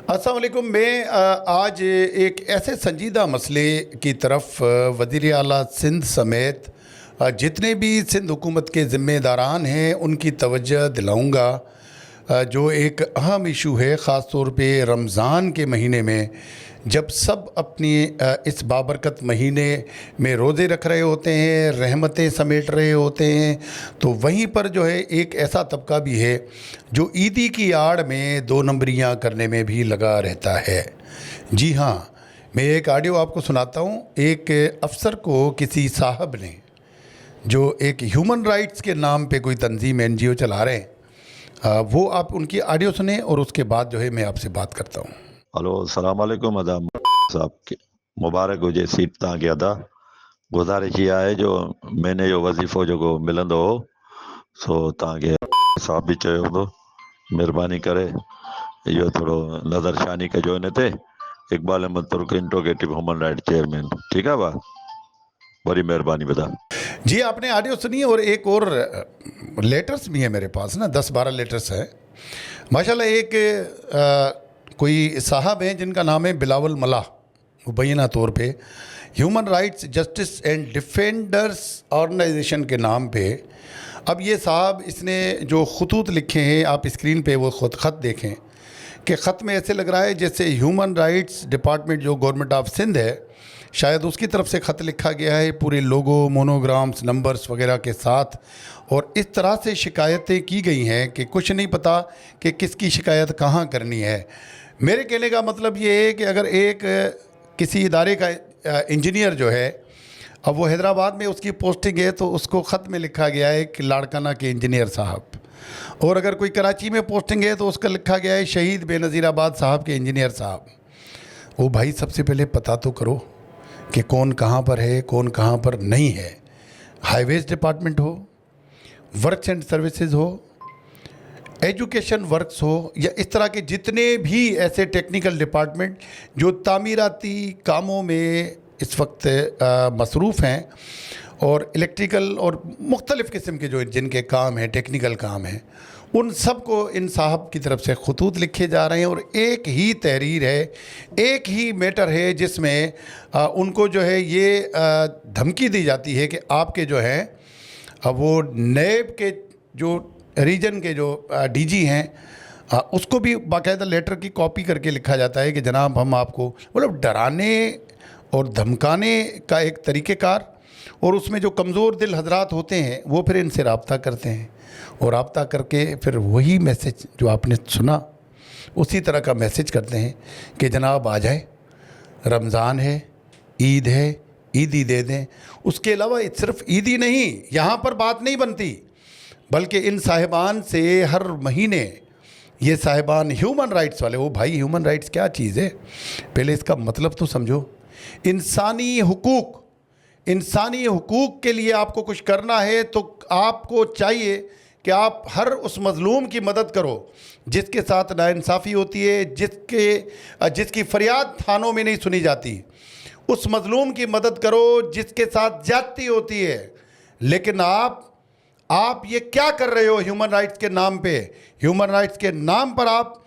अस्सलाम वालेकुम। मैं आज एक ऐसे संजीदा मसले की तरफ वज़ीर आला सिंध समेत जितने भी सिंध हुकूमत के ज़िम्मेदारान हैं उनकी तवज्जो दिलाऊंगा, जो एक अहम इशू है, ख़ास तौर पे रमज़ान के महीने में जब सब अपनी इस बाबरकत महीने में रोज़े रख रहे होते हैं, रहमतें समेट रहे होते हैं, तो वहीं पर जो है एक ऐसा तबका भी है जो ईदी की आड़ में दो नंबरियां करने में भी लगा रहता है। जी हाँ, मैं एक ऑडियो आपको सुनाता हूँ। एक अफसर को किसी साहब ने, जो एक ह्यूमन राइट्स के नाम पे कोई तंजीम NGO चला रहे हैं, वो आप उनकी ऑडियो सुने और उसके बाद जो है मैं आपसे बात करता हूँ। हलो, अस्सलाम वालेकुम। अदाब साहब के मुबारक हुजे सीट तव्हांखे। अदा गुज़ारिश इहा आहे जो महीने जो वज़ीफ़ो जेको मिलंदो हो सो तव्हांखे साहब बि चयो हूंदो, महिरबानी करे इहो थोरो नज़रशानी कजो हिन ते। इक़बाल अहमद तुर्क, इंट्रोगेटिव ह्यूमन राइट चेयरमैन। ठीकु आहे भाउ, बड़ी मेहरबानी बता। जी, आपने ऑडियो सुनी और एक और लेटर्स भी है मेरे पास ना, 10-12 लेटर्स हैं माशाल्लाह। एक कोई साहब हैं जिनका नाम है बिलावल मल्लाह, मुबैना तौर पे human rights justice and defenders organization के नाम पे। अब ये साहब, इसने जो खतूत लिखे हैं, आप स्क्रीन पे वो खुद ख़त देखें कि ख़त में ऐसे लग रहा है जैसे ह्यूमन राइट्स डिपार्टमेंट जो गवर्नमेंट ऑफ सिंध है, शायद उसकी तरफ से ख़त लिखा गया है, पूरे लोगो, मोनोग्राम्स, नंबर्स वगैरह के साथ। और इस तरह से शिकायतें की गई हैं कि कुछ नहीं पता कि किसकी शिकायत कहाँ करनी है। मेरे कहने का मतलब ये है कि अगर एक किसी इदारे का इंजीनियर जो है, अब वो हैदराबाद में उसकी पोस्टिंग है, तो उसको ख़त में लिखा गया है कि लाड़काना के इंजीनियर साहब, और अगर कोई कराची में पोस्टिंग है तो उसका लिखा गया है शहीद बेनज़ीराबाद साहब के इंजीनियर साहब। वो भाई सबसे पहले पता तो करो कि कौन कहाँ पर है, कौन कहाँ पर नहीं है। हाईवेज़ डिपार्टमेंट हो, वर्क्स एंड सर्विसेज हो, एजुकेशन वर्क्स हो, या इस तरह के जितने भी ऐसे टेक्निकल डिपार्टमेंट जो तामीराती कामों में इस वक्त मसरूफ़ हैं, और इलेक्ट्रिकल और मुख्तलिफ़ किस्म के जो जिनके काम हैं, टेक्निकल काम हैं, उन सब को इन साहब की तरफ से खतूत लिखे जा रहे हैं। और एक ही तहरीर है, एक ही मैटर है जिसमें उनको जो है ये धमकी दी जाती है कि आपके जो हैं वो नैब के जो रीजन के जो DG हैं, उसको भी बाकायदा लेटर की कॉपी करके लिखा जाता है कि जनाब हम आपको, मतलब डराने और धमकाने का एक तरीक़ेकार। और उसमें जो कमज़ोर दिल हजरात होते हैं वो फिर इनसे रब्ता करते हैं, और रब्ता करके फिर वही मैसेज जो आपने सुना उसी तरह का मैसेज करते हैं कि जनाब आ जाए, रमज़ान है, ईद है, ईदी दे दें। उसके अलावा सिर्फ ईदी नहीं, यहाँ पर बात नहीं बनती, बल्कि इन साहिबान से हर महीने ये साहिबान ह्यूमन राइट्स वाले, वो भाई ह्यूमन राइट्स क्या चीज़ है, पहले इसका मतलब तो समझो। इंसानी हुकूक, इंसानी हुकूक के लिए आपको कुछ करना है तो आपको चाहिए कि आप हर उस मज़लूम की मदद करो जिसके साथ नाइंसाफ़ी होती है, जिसकी फ़रियाद थानों में नहीं सुनी जाती। उस मज़लूम की मदद करो जिसके साथ ज़्यादती होती है। लेकिन आप ये क्या कर रहे हो ह्यूमन राइट्स के नाम पे? ह्यूमन राइट्स के नाम पर आप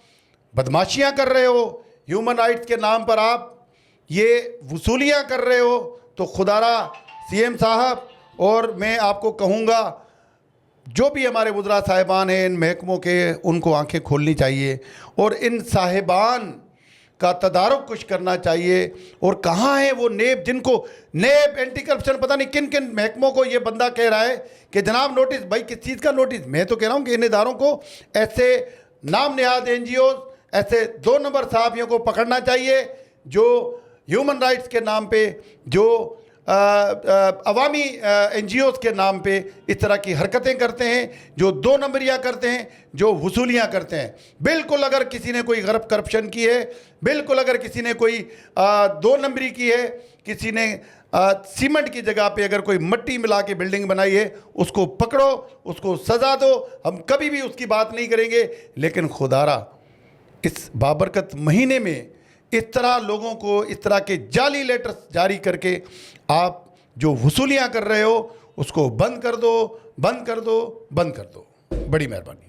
बदमाशियां कर रहे हो, ह्यूमन राइट्स के नाम पर आप ये वसूलियां कर रहे हो। तो खुदारा CM साहब, और मैं आपको कहूँगा जो भी हमारे वज़रा साहिबान हैं इन महकमों के, उनको आंखें खोलनी चाहिए और इन साहिबान का तदारुक कुछ करना चाहिए। और कहाँ है वो नेब, जिनको नेब, एंटी करप्शन, पता नहीं किन किन महकमों को ये बंदा कह रहा है कि जनाब नोटिस। भाई किस चीज़ का नोटिस? मैं तो कह रहा हूँ कि इन इदारों को, ऐसे नाम नेहाद NGO, ऐसे 2 नंबर साहबियों को पकड़ना चाहिए जो ह्यूमन राइट्स के नाम पे, जो अवामी NGOs के नाम पे इस तरह की हरकतें करते हैं, जो 2 नंबरियाँ करते हैं, जो वसूलियाँ करते हैं। बिल्कुल अगर किसी ने कोई करप्शन की है, बिल्कुल अगर किसी ने कोई 2 नंबरी की है, किसी ने सीमेंट की जगह पे अगर कोई मिट्टी मिला के बिल्डिंग बनाई है, उसको पकड़ो, उसको सज़ा दो। हम कभी भी उसकी बात नहीं करेंगे। लेकिन खुदारा इस बाबरकत महीने में इस तरह लोगों को इस तरह के जाली लेटर्स जारी करके आप जो वसूलियां कर रहे हो उसको बंद कर दो, बंद कर दो, बंद कर दो। बड़ी मेहरबानी।